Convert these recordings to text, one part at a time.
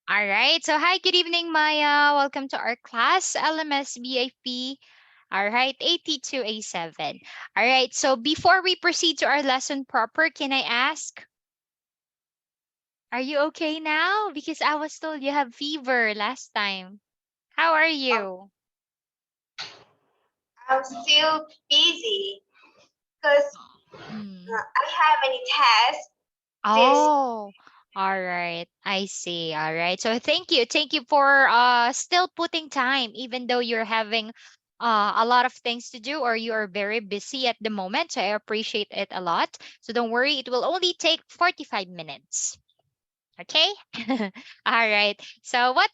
All right. So, hi, good evening, Maya. Welcome to our class, LMS BIP. All right, AT2A7. All right. So, before we proceed to our lesson proper, can I ask, are you okay now? Because I was told you have fever last time. How are Oh, you? I'm still busy because Mm. I have many tests this. Oh, all right. I see. All right. So thank you. Thank you for still putting time even though you're having a lot of things to do or you are very busy at the moment. So I appreciate it a lot. So don't worry, it will only take 45 minutes. Okay? All right. So what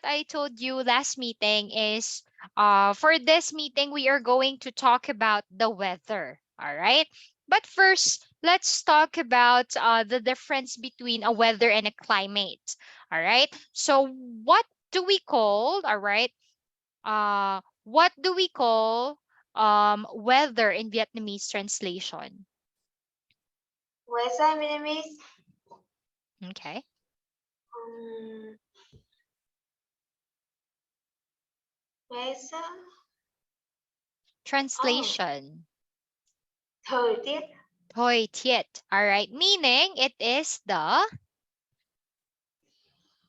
I told you last meeting is for this meeting we are going to talk about the weather. All right? But first, let's talk about the difference between a weather and a climate. All right? So what do we call, all right? What do we call weather in Vietnamese translation? Where's my Vietnamese? Okay. Um, where's oh, Translation. thời tiết. Thôi tiết. All right. Meaning it is the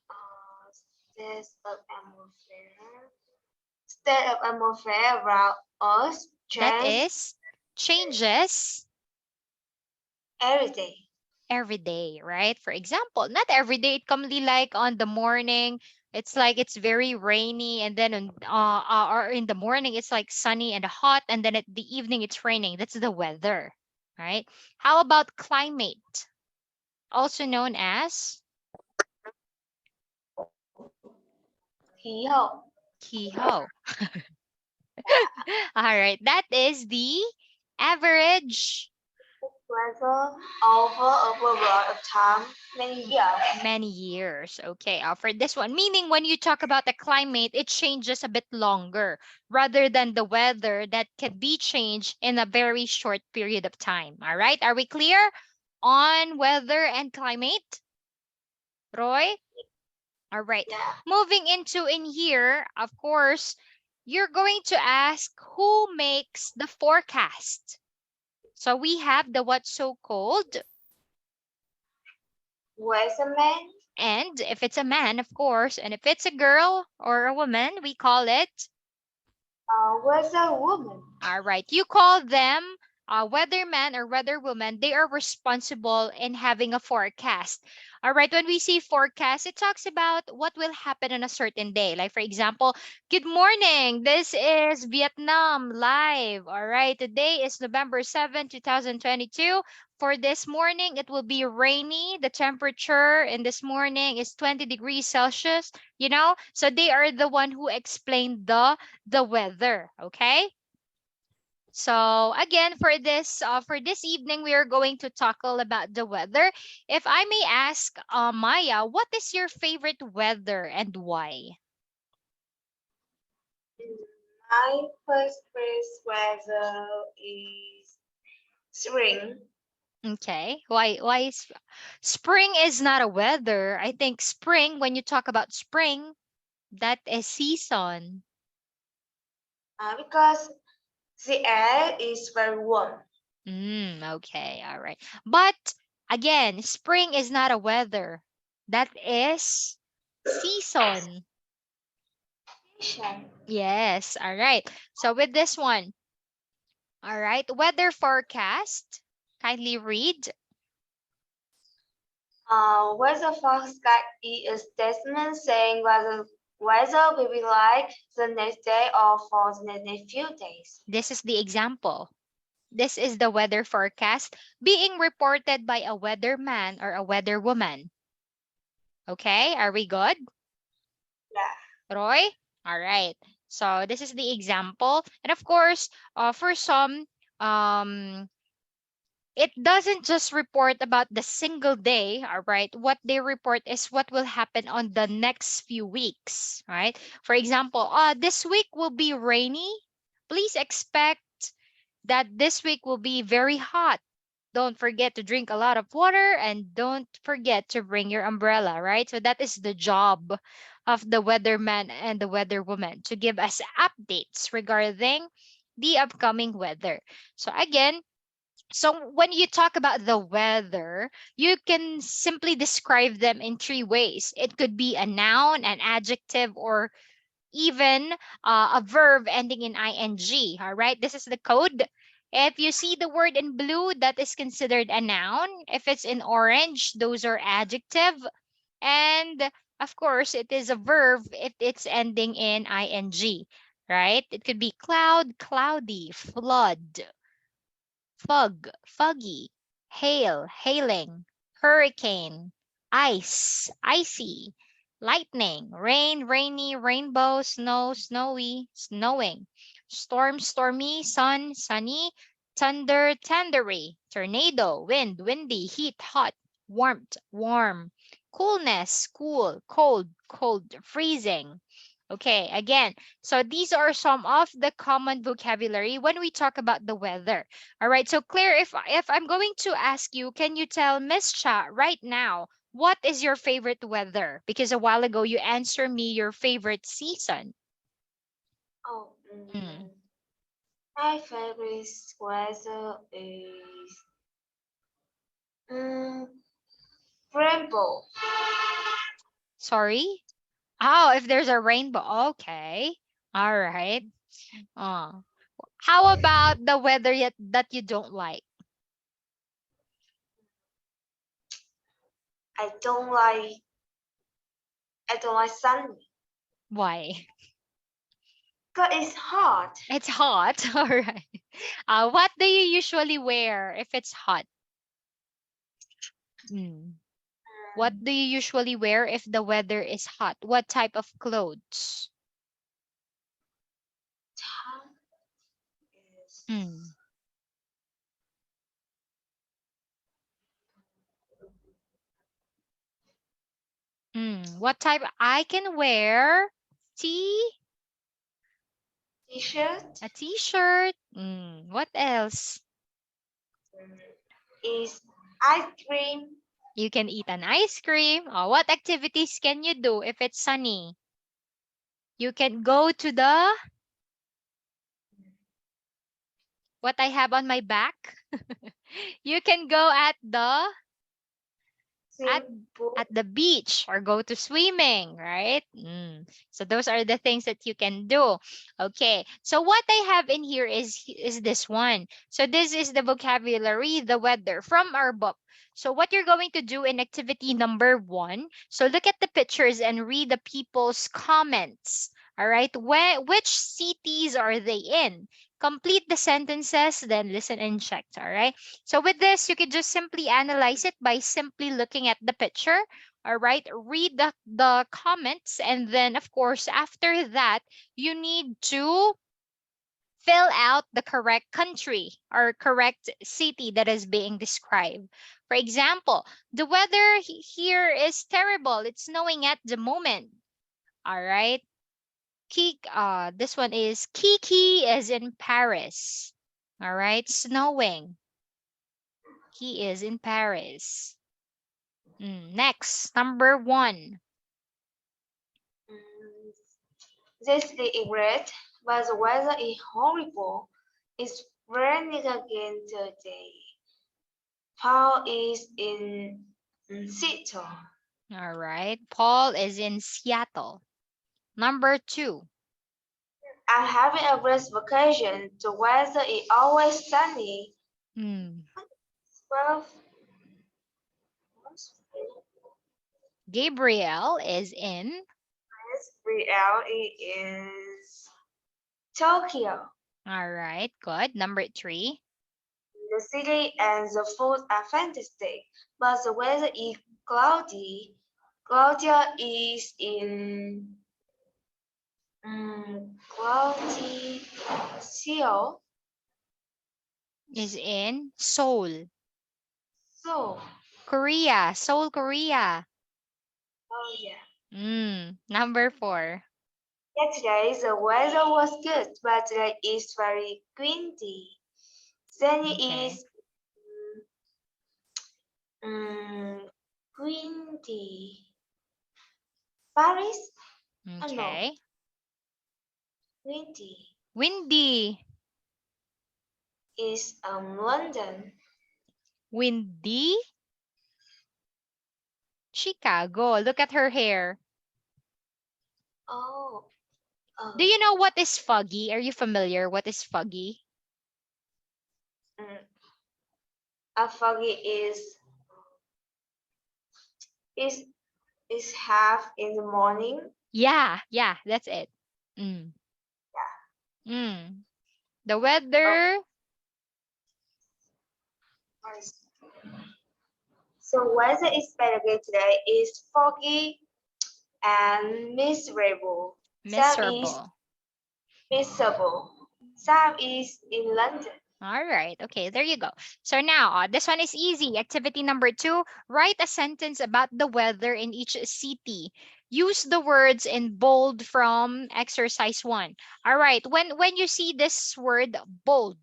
Uh, state of atmosphere. State of atmosphere around us that change is changes every day. every day, right? For example, not every day it can be like on the morning, it's like it's very rainy, and then or in the morning it's like sunny and hot, and then at the evening it's raining. That's the weather, right? How about climate? Also known as Khí hậu. Kiho. All right, that is the average Weather over a period of time, many years. many years. Okay, for this one, meaning when you talk about the climate, it changes a bit longer rather than the weather that can be changed in a very short period of time. All right, are we clear on weather and climate, Roy? All right, Yeah. moving into in here, of course, you're going to ask who makes the forecast. So we have the what's so called, Where's a man? and if it's a man, of course, and if it's a girl or a woman, we call it. Where's a woman? All right, you call them weatherman or weatherwoman. They are responsible in having a forecast. All right, when we say forecast, it talks about what will happen on a certain day. Like, for example, good morning. This is Vietnam live. All right, today is November 7th, 2022. For this morning, it will be rainy. The temperature in this morning is 20 degrees Celsius, So they are the one who explain the weather, okay? So again, for this evening, we are going to tackle about the weather. If I may ask, Maya, what is your favorite weather and why? My first place weather is spring Okay, why is spring is not a weather? I think spring, when you talk about spring, that is season. because the air is very warm. Okay, all right. But again, spring is not a weather. That is season. Station. Yes, all right. So with this one, all right, weather forecast. Kindly read. Weather forecast is a statement saying whether weather will be like the next day or for the next few days. This is the example. This is the weather forecast being reported by a weatherman or a weatherwoman. Okay, are we good? Yeah. Roy? All right. So this is the example. And of course, for some, um, it doesn't just report about the single day, all right? What they report is what will happen on the next few weeks, right? For example, this week will be rainy. Please expect that this week will be very hot. Don't forget to drink a lot of water and don't forget to bring your umbrella, right? So that is the job of the weatherman and the weatherwoman to give us updates regarding the upcoming weather. So again, so when you talk about the weather, you can simply describe them in three ways. It could be a noun, an adjective, or even a verb ending in ing. All right, this is the code. If you see the word in blue, that is considered a noun. If it's in orange, those are adjective. And of course, it is a verb if it's ending in ing, right? It could be cloud, cloudy, flood, fog, foggy, hail, hailing, hurricane, ice, icy, lightning, rain, rainy, rainbow, snow, snowy, snowing, storm, stormy, sun, sunny, thunder, thundery, tornado, wind, windy, heat, hot, warmth, warm, coolness, cool, cold, cold, freezing. Okay, again, so these are some of the common vocabulary when we talk about the weather. All right. So Claire, if I'm going to ask you, can you tell Miss Cha right now what is your favorite weather? Because a while ago you answered me your favorite season. Oh, Hmm. my favorite weather is mm, rainbow. Sorry. Oh, if there's a rainbow. Okay. All right. Oh. How about the weather yet that you don't like? I don't like I don't like sunny Why? because it's hot. It's hot. All right. What do you usually wear if it's hot? Hmm. What Mm, do you usually wear if the weather is hot? What type of clothes? hot is Mm. What type? I can wear tee, t-shirt. a t-shirt. What else? Mm, is ice cream. You can eat an ice cream. What activities can you do if it's sunny? You can go to the what I have on my back. You can go at Swimming pool. at the beach or go to swimming, right? So those are the things that you can do. Okay. So what I have in here is this one. So this is the vocabulary, the weather from our book. So what you're going to do in activity number 1. So look at the pictures and read the people's comments. All right. Which cities are they in? Complete the sentences, then listen and check. All right. So with this, you can just simply analyze it by simply looking at the picture. All right, read the comments, and then of course, after that, you need to fill out the correct country or correct city that is being described. For example, the weather here is terrible. It's snowing at the moment. All right. This one is Kiki is in Paris. All right, snowing. He is in Paris. Next, number 1. Mm, this day is red, but the weather is horrible. It's raining again today. Paul is in Seattle. All right. Paul is in Seattle. Number 2. I'm having a rest vacation. The weather is always sunny. Hmm. Well, Gabriel is in. reality is Tokyo. All right. Good. Number 3. The city and the food are fantastic, but the weather is cloudy. Claudia is in cloudy Seoul. Is in Seoul, So, Korea. Seoul, Korea. oh yeah. Number 4. Yesterday the weather was good, but today is very windy. Sunny Okay. is Mm, green tea. Paris? Oh no, Okay. green tea Windy. is London. Windy. Chicago. Look at her hair. Oh, Do oh, you know what is foggy? Are you familiar? What is foggy? mm, a foggy is is half in the morning. Yeah, yeah, that's it. Mm. Mm. The Oh, weather, nice. So weather is better again today is foggy and miserable. Sam is miserable. miserable. Sam is in London. All right. Okay, there you go. So now, this one is easy. Activity number 2, write a sentence about the weather in each city. Use the words in bold from exercise 1. All right. When you see this word bold,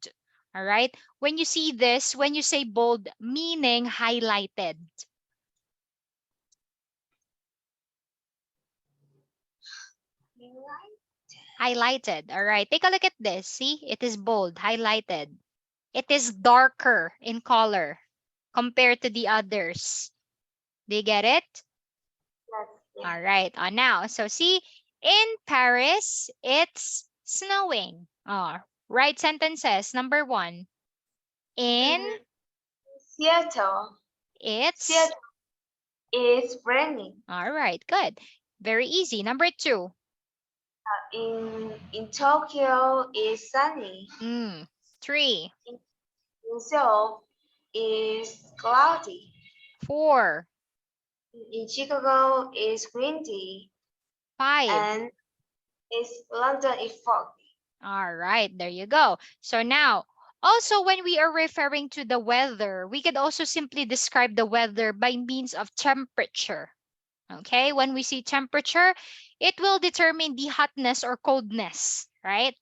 all right? When you see this, when you say bold, meaning highlighted. Highlighted. All right. Take a look at this. See, it is bold, highlighted. It is darker in color compared to the others. Do you get it? Yes, yeah. All right. Now, so see, in Paris, it's snowing. Right sentences. Number 1. In Mm, Seattle. it's. Seattle is raining. All right. Good. Very easy. Number 2. In Tokyo is sunny. 3. In Seoul is cloudy. 4. In Chicago is windy. 5. And is London is foggy. All right, there you go. So now, also when we are referring to the weather, we could also simply describe the weather by means of temperature. Okay, when we see temperature, it will determine the hotness or coldness, right?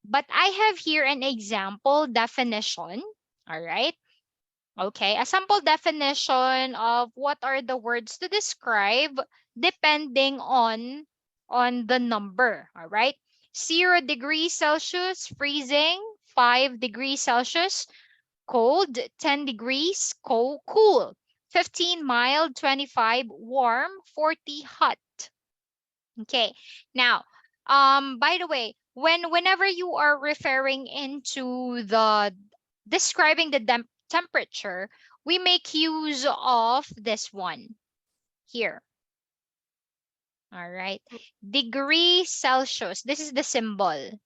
But I have here an example definition. All right. Okay, a sample definition of what are the words to describe depending on the number, all right? 0 degrees Celsius, freezing, 5 degrees Celsius, cold, 10 degrees, cool, 15 mild, 25 warm, 40 hot. Okay. Now, by the way, whenever you are referring into the describing the temperature, we make use of this one here. All right. Degree Celsius. This is the symbol.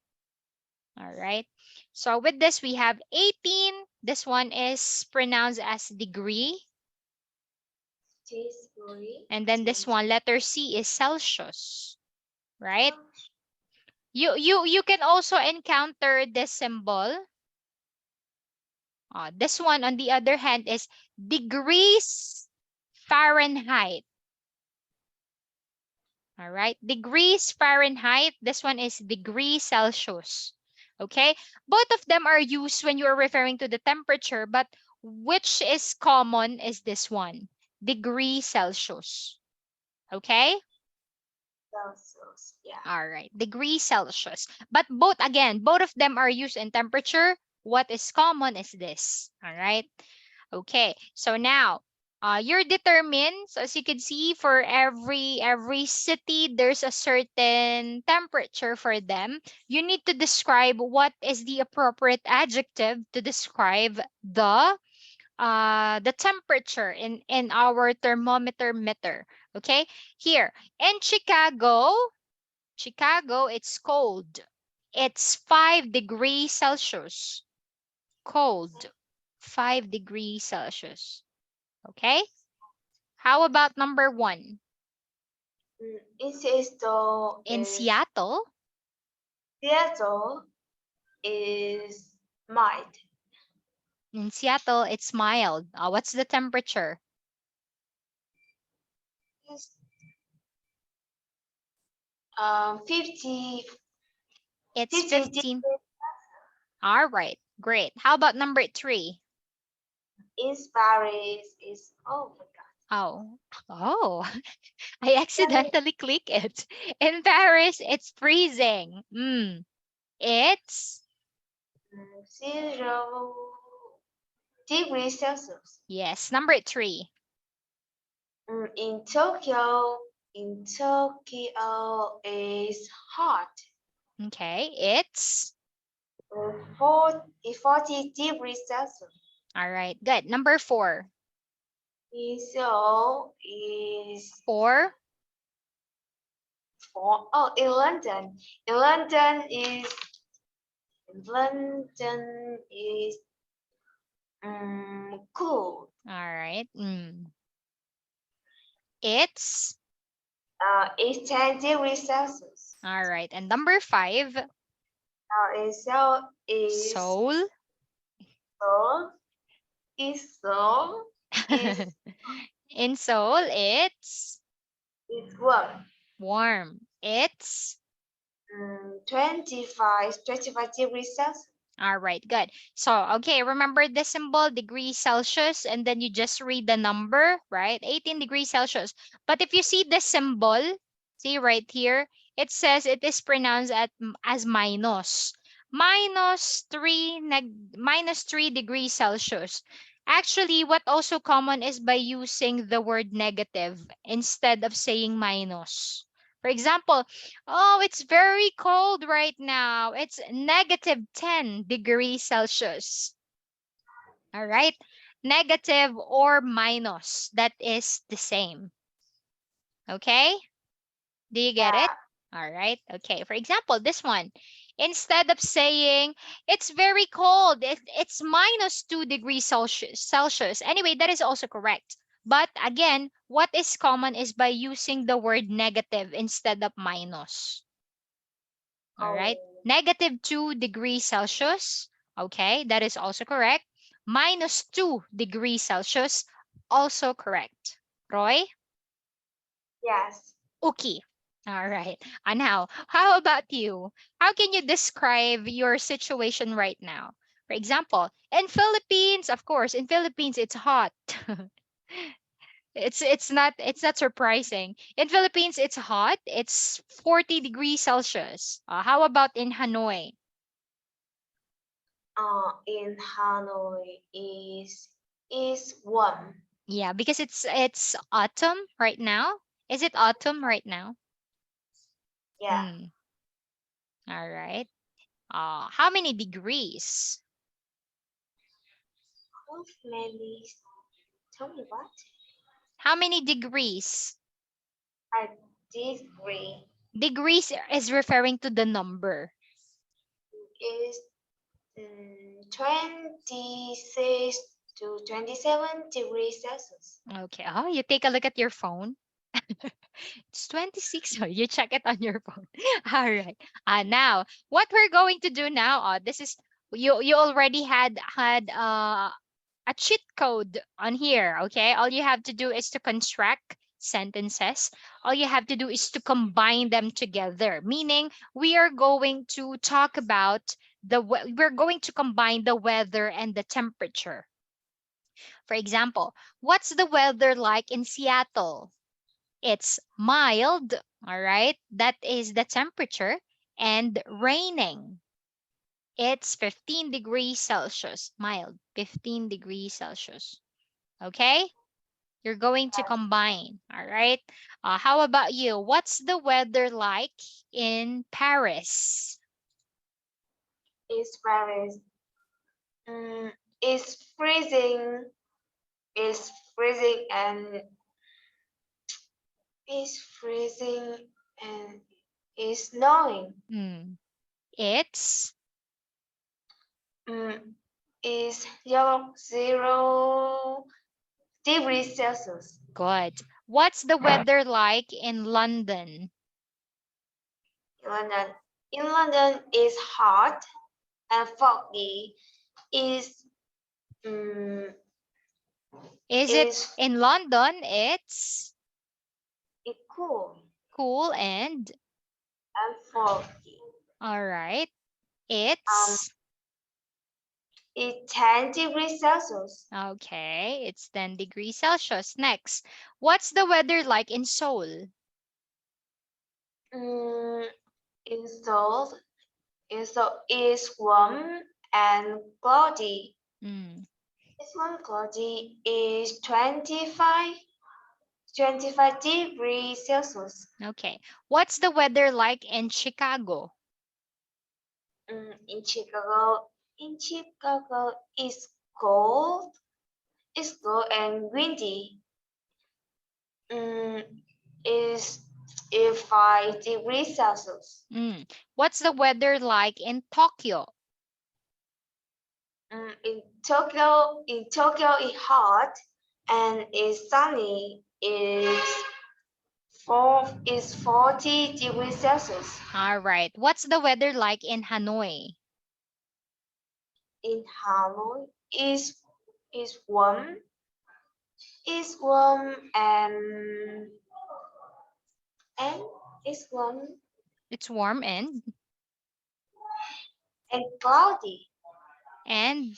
All right. So with this, we have 18. This one is pronounced as degree. Degree. And then this one, letter C, is Celsius. Right? You can also encounter this symbol. This one, on the other hand, is degrees Fahrenheit. All right, degrees Fahrenheit. This one is degree Celsius. Okay, both of them are used when you are referring to the temperature, but which is common is this one, degree Celsius. Okay. Celsius. Yeah. All right, degree Celsius. But both, again, both of them are used in temperature. What is common is this. All right. Okay, so now you're determined. So as you can see, for every city, there's a certain temperature for them. You need to describe what is the appropriate adjective to describe the temperature in our thermometer meter. Okay, here in Chicago, it's cold. It's 5 degrees Celsius. Cold. 5 degrees Celsius. Okay? How about number 1? Seattle In Seattle is mild. Seattle, it's mild. What's the temperature? It's 50 It's 50 15. All right, great. How about number 3? in Paris is oh my god. Oh, oh, I Let me accidentally click it. In Paris, it's freezing. It's, 0 degrees Celsius. yes, number three. In Tokyo, is hot. Okay, it's, 40 degrees Celsius. all right, good. Number four. In Seoul is Four, for in London. In London is cool. all right. It's, It's 10 degrees Celsius. all right. And number five, In Seoul Seoul. Seoul Seoul is In Seoul, it's warm. warm. It's, 25 degrees Celsius. all right, good. So, okay, remember the symbol, degrees Celsius, and then you just read the number, right? 18 degrees Celsius. But if you see the symbol, see right here, it says it is pronounced as minus. Minus 3 degrees Celsius. Actually, what also common is by using the word negative instead of saying minus. For example, oh, it's very cold right now. It's negative 10 degrees Celsius. All right. Negative or minus, that is the same. Okay. Do you get it? Yeah. All right. Okay. For example, this one. Instead of saying it's very cold, it's minus 2 degrees Celsius. Anyway, that is also correct. But again, what is common is by using the word negative instead of minus. All right. Oh Negative 2 degrees Celsius. Okay, that is also correct. Minus 2 degrees Celsius. Also correct. Roy? yes. Okay. All right. And now, how about you? How can you describe your situation right now? For example, in Philippines, of course, in Philippines it's hot. It's not surprising. In Philippines it's hot. It's 40 degrees Celsius. How about in Hanoi? In Hanoi is warm. Yeah, because it's autumn right now. Is it autumn right now? Yeah. Hmm. All right. How many degrees? How many? Tell me what? How many degrees? I disagree. Degrees is referring to the number. Is 26 to 27 degrees Celsius. Okay. Oh, you take a look at your phone. It's 26. Oh, you check it on your phone. All right. Now, what we're going to do now, this is you already had a cheat code on here, okay? All you have to do is to construct sentences. All you have to do is to combine them together, meaning we are going to talk about we're going to combine the weather and the temperature. For example, what's the weather like in Seattle? It's mild, all right? That is the temperature, and raining. It's 15 degrees Celsius, mild, 15 degrees Celsius. Okay? You're going to Yes. combine, all right? How about you? What's the weather like in Paris? Is Paris. Is freezing. Is freezing and is freezing and is snowing. Hmm. It's Mm, is 0 degrees Celsius. good. What's the weather like in London? In London. In London is hot and foggy. Is mm, Is it is in London? It's cool cool and and foggy. all right. Um, It's is 10 degrees Celsius. Okay, it's 10 degrees Celsius. Next, what's the weather like in Seoul? Mm, Insult is warm and cloudy. Mm, It's warm cloudy is 25 degrees Celsius. okay. What's the weather like in Chicago? In Chicago cold. It's cold and windy. Mm, is 5 degrees Celsius. Mm. What's the weather like in Tokyo? In Tokyo is hot and is sunny. Is 40 degrees Celsius. All right. What's the weather like in Hanoi? In Hanoi is warm. Is warm and is warm It's warm and cloudy. and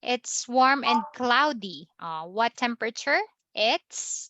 it's warm and cloudy. What temperature? It's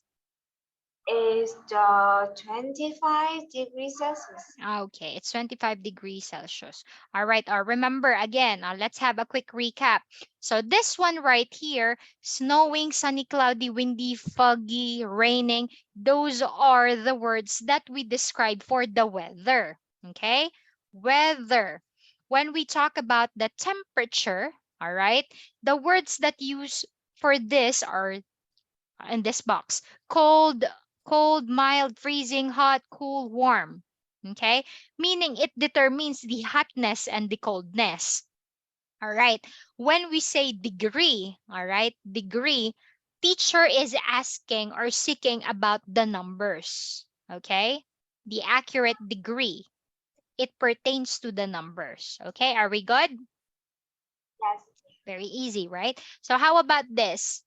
Is the 25 degrees Celsius. okay. It's 25 degrees Celsius. All right. Remember again, let's have a quick recap. So this one right here, snowing, sunny, cloudy, windy, foggy, raining, those are the words that we describe for the weather. Okay. Weather. When we talk about the temperature, all right, the words that use for this are in this box. Cold, cold, mild, freezing, hot, cool, warm. Okay? Meaning it determines the hotness and the coldness. All right. When we say degree, all right, degree, teacher is asking or seeking about the numbers. Okay? The accurate degree. It pertains to the numbers. Okay? Are we good? Yes. Very easy, right? So how about this?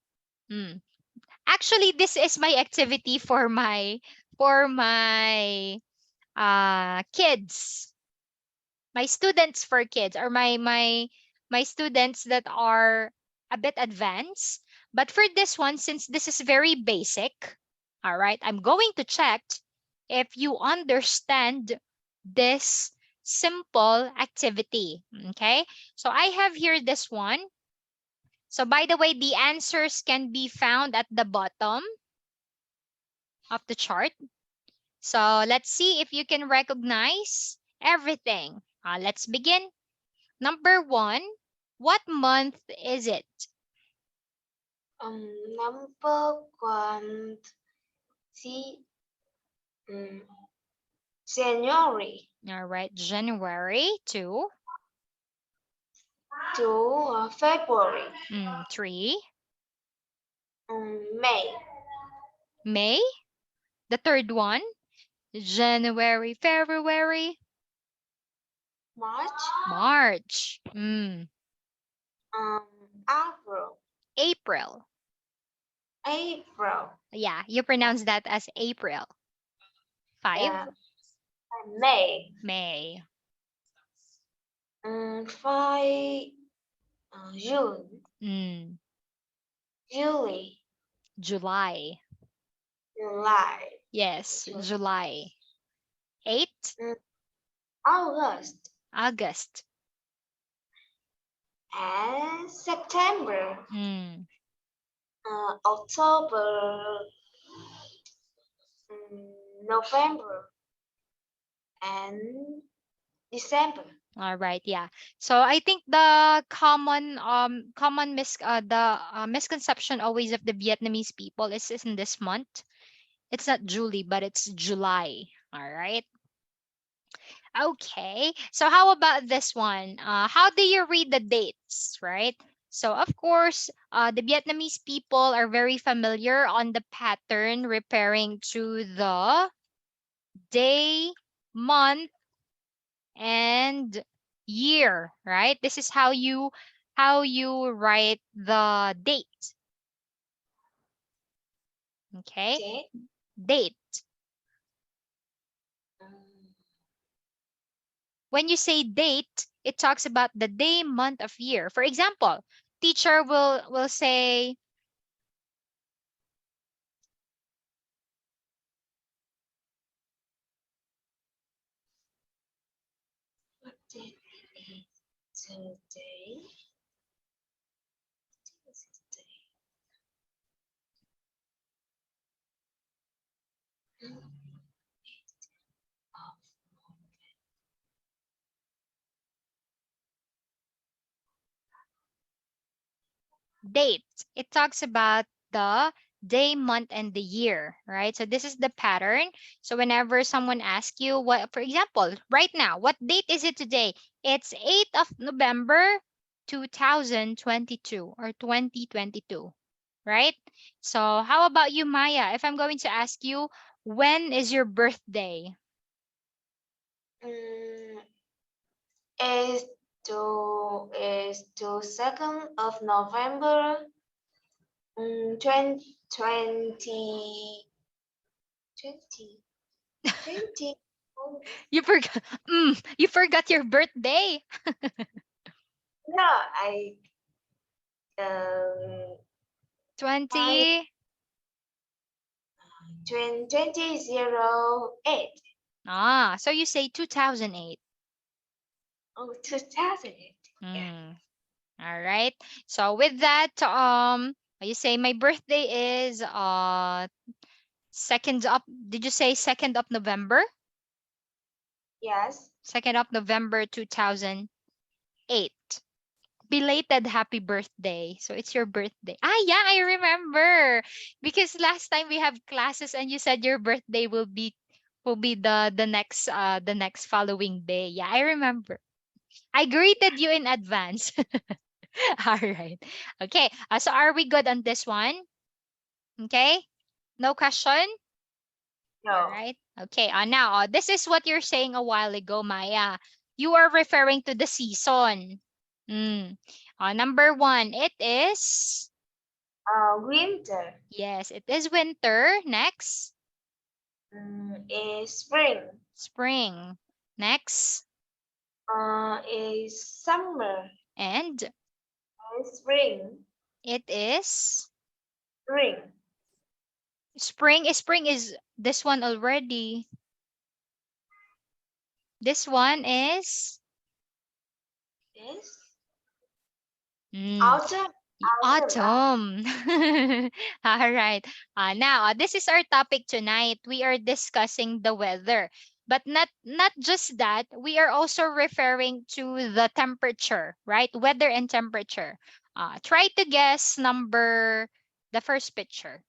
Hmm. Actually, this is my activity for my kids, my students for kids, or my students that are a bit advanced. But for this one, since this is very basic, all right, I'm going to check if you understand this simple activity. Okay, so I have here this one. So by the way, the answers can be found at the bottom of the chart. So let's see if you can recognize everything. Let's begin. Number one, what month is it? Number one, see, um, January All right, January. Two, to February. three, May, May. The third one, January, February, March, March, um, April, April. April, Yeah, you pronounce that as April. Five, yeah, May, May. five, June, Mm, July, July. July, Yes, July. Eight, mm, August, August. and September, Mm. October, November, and December. All right, yeah. So I think the misconception always of the Vietnamese people is in this month. It's not July, but it's July. All right. Okay. So how about this one? How do you read the dates, right? So of course, the Vietnamese people are very familiar on the pattern referring to the day, month, and year, right? This is how you write the date. Okay? Okay. Date. Um, When you say date, it talks about the day, month of year. For example, teacher will say, What date is today? What is today? Of date. It talks about the day, month, and the year, right? So this is the pattern. So whenever someone asks you what, for example, right now, what date is it today? It's 8th of November 2022 or 2022, right? So how about you, Maya? If I'm going to ask you, when is your birthday? Mm, is to 2nd of November, 2020. Oh, You forgot. You forgot your birthday. no, I um I 20. 2008. So you say 2008. Oh, 2008. Yeah. Mm, all right. So with that, you say my birthday is second up. Did you say 2nd of November? Yes. 2nd of November 2008. Belated happy birthday. So it's your birthday. Ah, yeah, I remember. Because last time we have classes and you said your birthday will be the next following day. Yeah, I remember. I greeted you in advance. All right. Okay. So are we good on this one? Okay. No question? All No. right. Okay. Now, this is what you're saying a while ago, Maya. You are referring to the season. Mm. Number one, it is. Winter. Yes, it is winter. Next, Is spring. spring. Next, Is summer. and Is spring. it is Spring. spring. Spring is this one already. This one is. Is Mm, autumn. Autumn. autumn. All right. Now, this is our topic tonight. We are discussing the weather. But not just that, we are also referring to the temperature, right? Weather and temperature. Try to guess the first picture.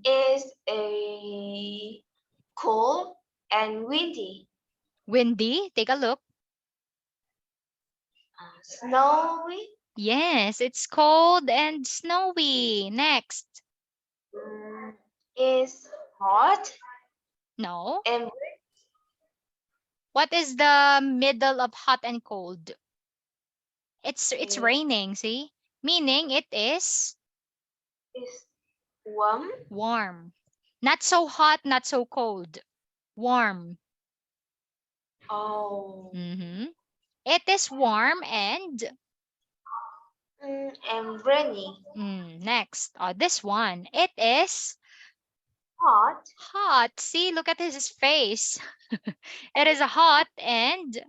Is a cold and windy. Windy, take a look. Snowy. Yes, it's cold and snowy. Next. Mm, is hot No. and What is the middle of hot and cold? It's is raining, see? Meaning it is is warm. warm. Not so hot, not so cold. Warm. Oh. Mm-hmm. It is warm and And rainy. next. This one. It is Hot. hot. See, look at his face. It is hot and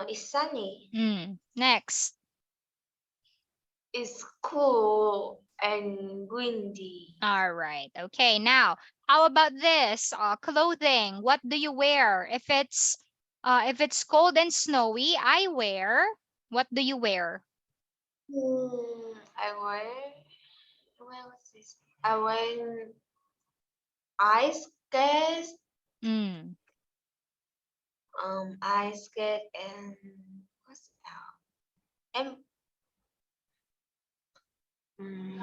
Is sunny. next. Is cool and windy. All right. Okay. Now, how about this? Clothing. What do you wear? If it's cold and snowy, I wear. What do you wear? I wear. What's this? I wear ice skate. Mm. Ice skate and what's that? Mm,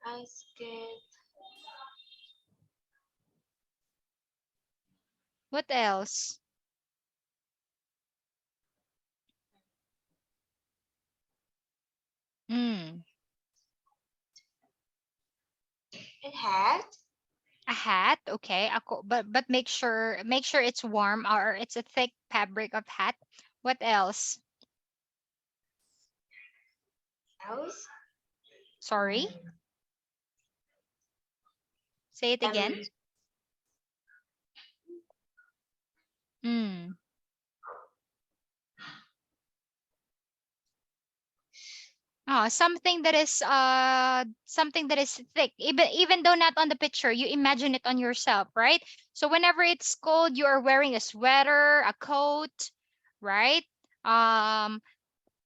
ice skate. What else? Mm. And hat. A hat, okay. But make sure it's warm or it's a thick fabric of hat. What else? Else, Sorry, mm, say it again. um, Mm. Something that is thick, even though not on the picture, you imagine it on yourself, right? So whenever it's cold, you are wearing a sweater, a coat, right? Um,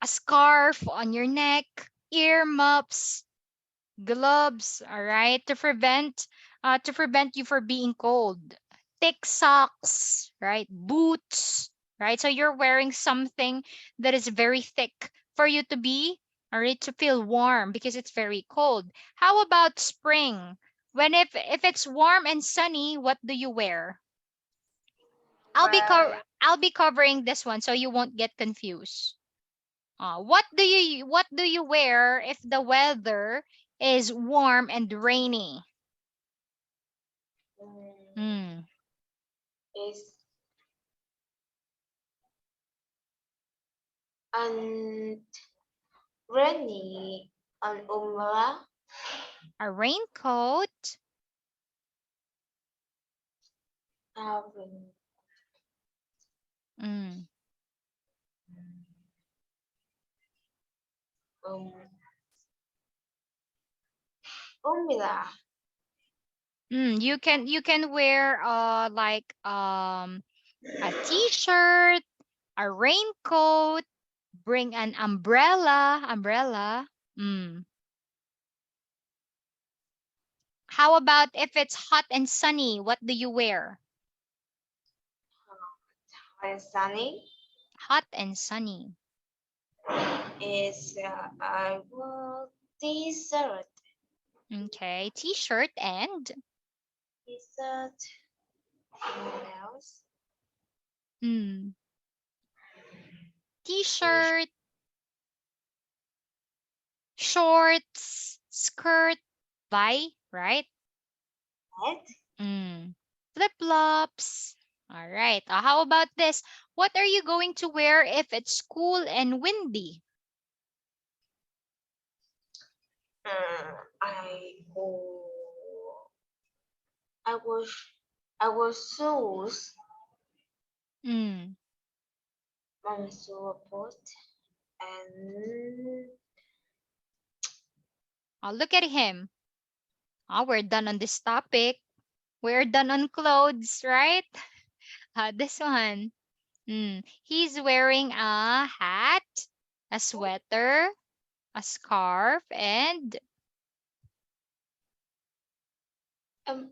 a scarf on your neck, ear muffs, gloves, all right, to prevent you from being cold. Thick socks, right? Boots, right? So you're wearing something that is very thick for you to be, all right, to feel warm because it's very cold. How about spring? When if it's warm and sunny, what do you wear? well, I'll be covering this one so you won't get confused. What do you wear if the weather is warm and rainy? mm, Mm, is and rainy an umbrella, a raincoat. having Mm, um, umbrella, you can wear like a t-shirt, a raincoat, bring an umbrella. Mm. How about if it's hot and sunny? What do you wear? and sunny Hot and sunny. is I will t-shirt, Okay, t-shirt and t-shirt, what else? mm, T-shirt, t-shirt, shorts, skirt, by, right? Mm. Flip-flops. All right. How about this? What are you going to wear if it's cool and windy? I go, I was, I will choose Mm. my support and Look at him. We're done on this topic. We're done on clothes, right? This one. He's wearing a hat, a sweater, a scarf, and um,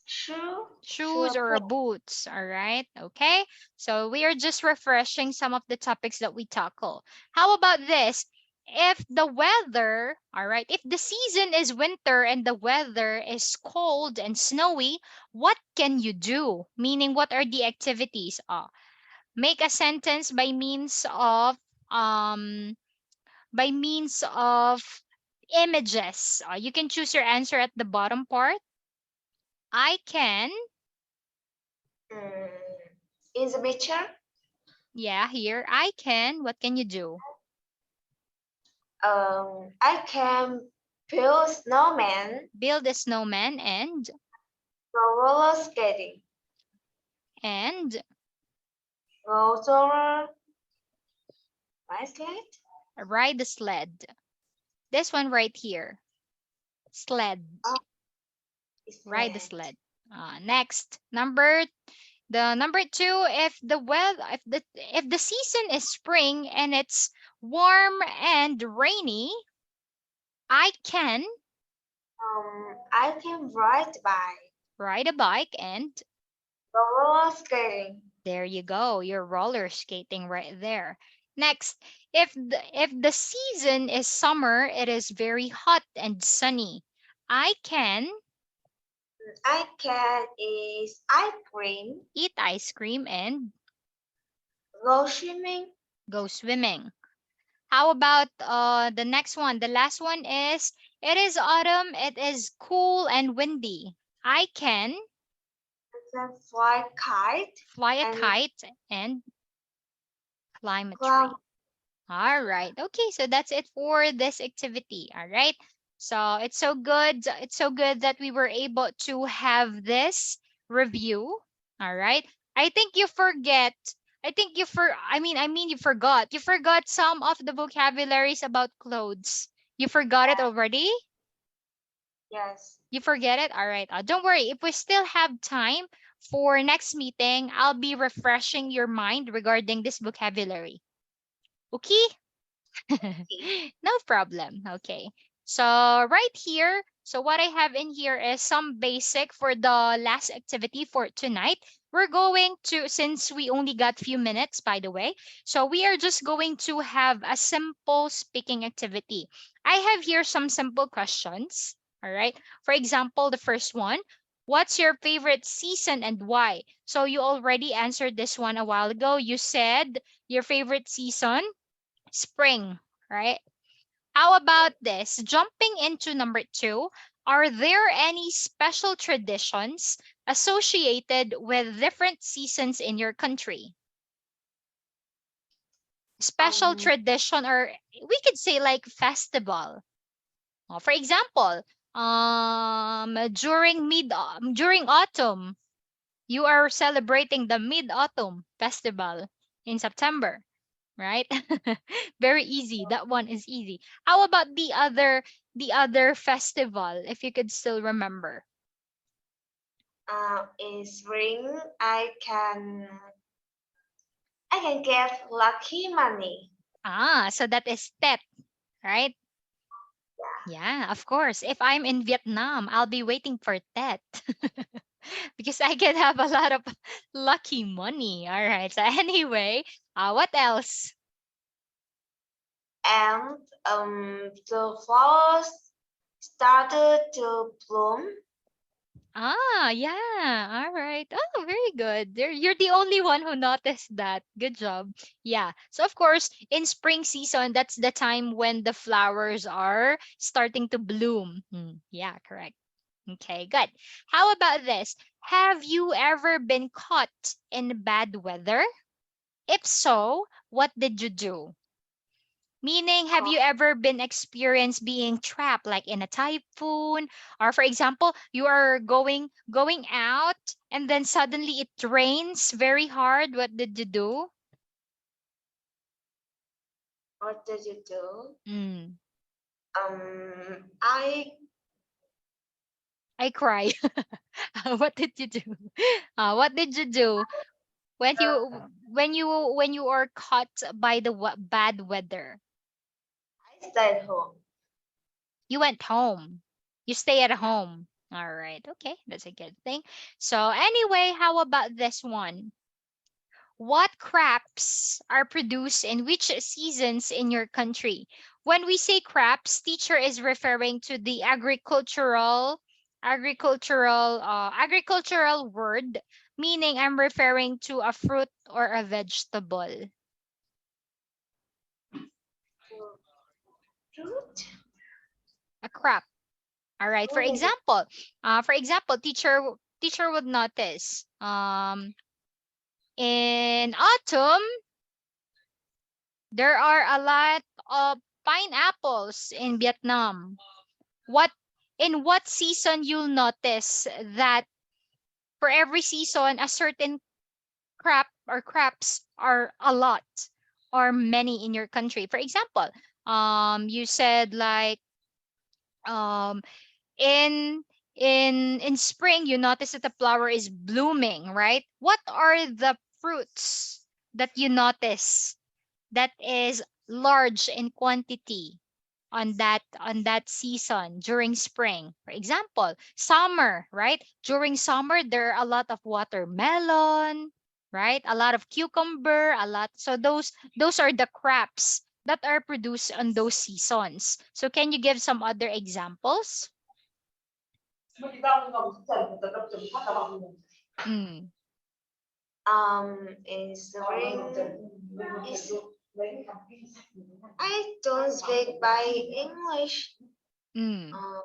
shoe, shoes or a boots. All right. Okay. So we are just refreshing some of the topics that we tackle. How about this? If the weather, all right, if the season is winter and the weather is cold and snowy, what can you do? Meaning, what are the activities? Make a sentence um by means of images. You can choose your answer at the bottom part. I can, Mm, in the picture, yeah, here. I can. What can you do? I can build snowman, Build a snowman go roller skating, and go solar bicycle, ride the sled. This one right here. Sled. oh, Ride the sled. sled. Next, number two. If the season is spring and it's warm and rainy, I can I can ride bike, ride a bike and go roller skating. there you go. You're roller skating right there. Next, if the season is summer, it is very hot and sunny. I can I can eat ice cream, eat ice cream and go swimming. go swimming. How about the next one? The last one is it is autumn, it is cool and windy. I can can fly kite fly a and kite and climb a climb. tree. All right. Okay, so that's it for this activity. All right. So it's so good. It's so good that we were able to have this review. All right. I think you forget. I think you for I mean you forgot. You forgot some of the vocabularies about clothes. You forgot it already? Yes. You forget it? All right. Don't worry. If we still have time for next meeting, I'll be refreshing your mind regarding this vocabulary. Okay? Okay. No problem. Okay. So right here, so what I have in here is some basic for the last activity for tonight. We're going to, since we only got few minutes, by the way, so we are just going to have a simple speaking activity. I have here some simple questions. All right. For example, the first one, what's your favorite season and why? So you already answered this one a while ago. You said your favorite season spring, right? How about this? Jumping into number two, are there any special traditions associated with different seasons in your country? Special Um, tradition, or we could say like festival. For example, during autumn, you are celebrating the Mid Autumn Festival in September, right? Very easy. That one is easy. How about the other festival, if you could still remember? in spring, I can get lucky money. So that is Tet, right? Yeah, of course. If I'm in Vietnam, I'll be waiting for Tet because I can have a lot of lucky money. All right. So anyway, what else? And the flowers started to bloom. Yeah. All right. Oh, very good. You're the only one who noticed that. Good job. Yeah. So, of course, in spring season, that's the time when the flowers are starting to bloom. Yeah, correct. Okay, good. How about this? Have you ever been caught in bad weather? If so, what did you do? Meaning, have you ever been experienced being trapped like in a typhoon? Or for example, you are going out and then suddenly it rains very hard. What did you do? What did you do? Mm, I I cry. What did you do? What did you do when you are caught by the bad weather? I stayed home. You went home. You stay at home. All right. Okay, that's a good thing. So anyway, how about this one? What crops are produced in which seasons in your country? When we say crops, teacher is referring to the agricultural word, meaning I'm referring to a fruit or a vegetable. Fruit? A crop. All right. Oh, For example, teacher would notice in autumn there are a lot of pineapples in Vietnam. What in what season you'll notice that for every season a certain crop or crops are a lot or many in your country. For example, you said like um in in spring you notice that the flower is blooming, right? What are the fruits that you notice that is large in quantity on that season during spring? For example, summer, right? During summer there are a lot of watermelon, right? A lot of cucumber, a lot. So those are the crops that are produced on those seasons. So can you give some other examples? Mm, in spring, is I don't speak by English. mm. Um,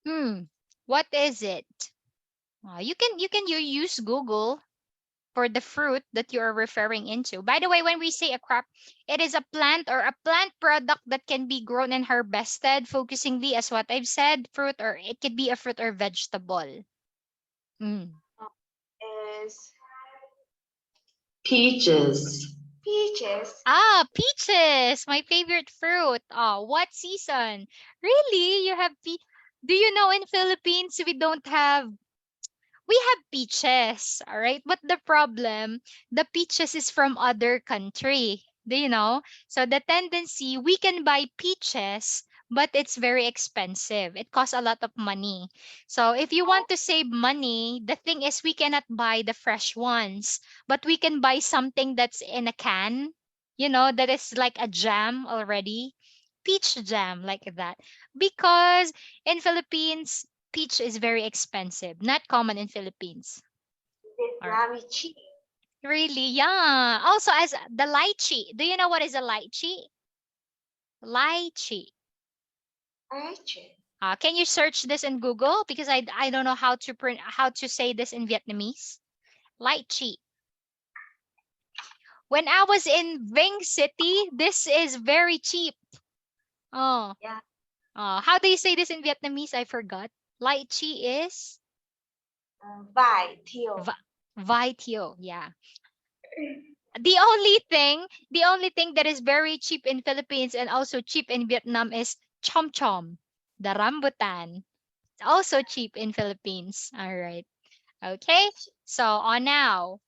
Hmm. What is it? You use Google for the fruit that you are referring into. By the way, when we say a crop, it is a plant or a plant product that can be grown and harvested, focusingly as what I've said, fruit, or it could be a fruit or vegetable. Mm. Is Peaches. peaches. Ah, peaches, my favorite fruit. Oh, what season? Really? You have Do you know in Philippines we have peaches, all right? But the problem, the peaches is from other country. Do you know? So the tendency, we can buy peaches, but it's very expensive. It costs a lot of money. So if you want to save money, the thing is we cannot buy the fresh ones, but we can buy something that's in a can, that is like a jam already. Peach jam like that. Because in Philippines, peach is very expensive, not common in Philippines. Or Vietnamese cheese. really, yeah. Also, as the lychee. Do you know what is a lychee? Lychee. Actually, Can you search this in Google because I don't know how to say this in Vietnamese. Lychee. When I was in Ving City, this is very cheap. Oh, yeah. how do you say this in Vietnamese? I forgot. Lychee is Vải thiều. va- vai Tio. Yeah. The only thing that is very cheap in Philippines and also cheap in Vietnam is chom chom, the rambutan. It's also cheap in Philippines. All right. Okay. So on now,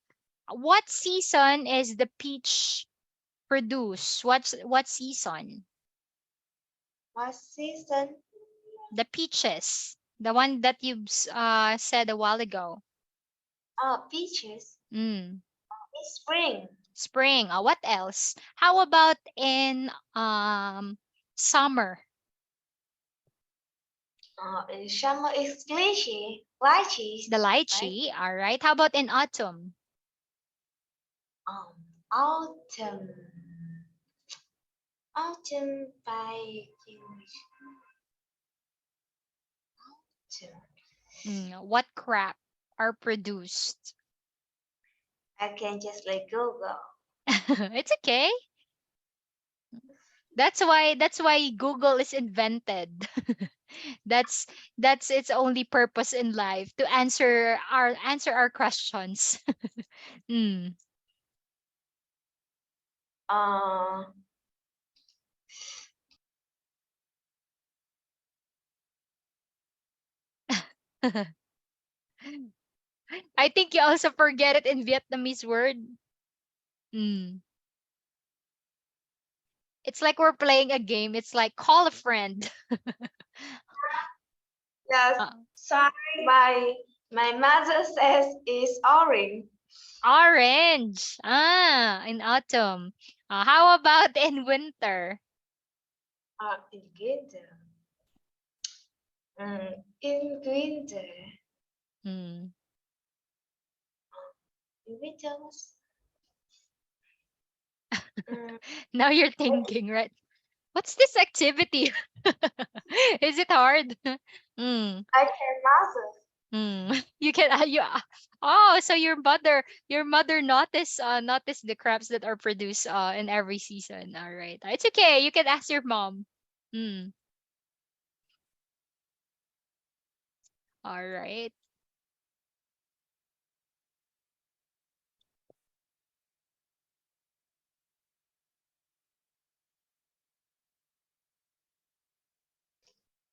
what season is the peach produce? What season? What season? The peaches, the one that you said a while ago. Peaches. Mm. It's spring. Spring. What else? How about in summer? In summer it's lychee. Lychees, The right? lychee. All right. How about in autumn? Um, autumn. Autumn by autumn. What crop are produced? I can just like Google. It's okay. That's why Google is invented. that's that's its only purpose in life, to answer our questions. mm. Uh, I think you also forget it in Vietnamese word. Mm. It's like we're playing a game. It's like call a friend. yes. Uh, Sorry, my mother says it's orange. Orange. In autumn. How about in winter? In winter. In winter. Hmm. In winter. Mm, Now you're thinking, right? What's this activity? Is it hard? Mm, I can mother. You can oh, so your mother noticed the crops that are produced in every season. All right. It's okay. You can ask your mom. Mm, all right.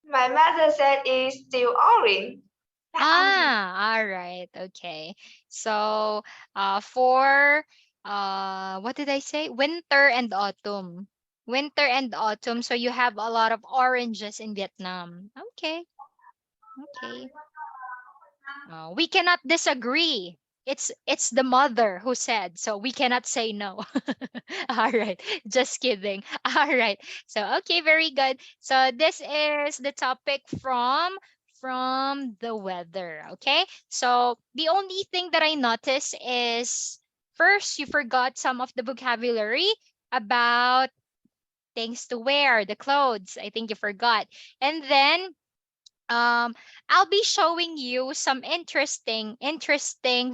My mother said it's still orange. Orange. All right. Okay. So, for what did I say? Winter and autumn. Winter and autumn. So you have a lot of oranges in Vietnam. Okay. Okay. We cannot disagree. It's the mother who said, so we cannot say no. All right, just kidding. All right. So okay, very good. So this is the topic from the weather. Okay. So the only thing that I noticed is first you forgot some of the vocabulary about things to wear, the clothes. I think you forgot. And then um I'll be showing you some interesting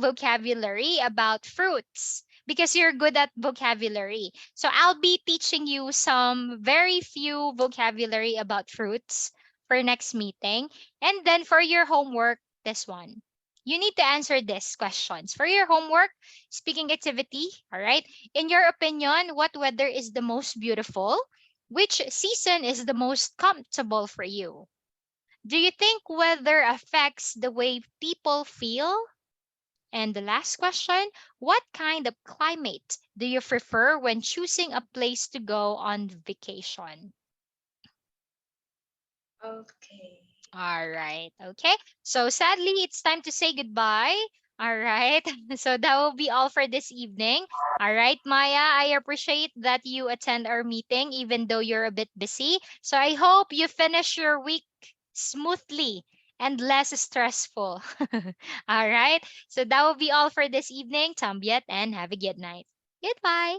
vocabulary about fruits because you're good at vocabulary. So I'll be teaching you some very few vocabulary about fruits for next meeting. And then for your homework, this one. You need to answer these questions. For your homework, speaking activity, all right? In your opinion, what weather is the most beautiful? Which season is the most comfortable for you? Do you think weather affects the way people feel? And the last question, what kind of climate do you prefer when choosing a place to go on vacation? Okay. All right. Okay. So sadly, it's time to say goodbye. All right. So that will be all for this evening. All right, Maya, I appreciate that you attend our meeting even though you're a bit busy. So I hope you finish your week smoothly and less stressful. All right. So that will be all for this evening. Tambiet and have a good night. Goodbye.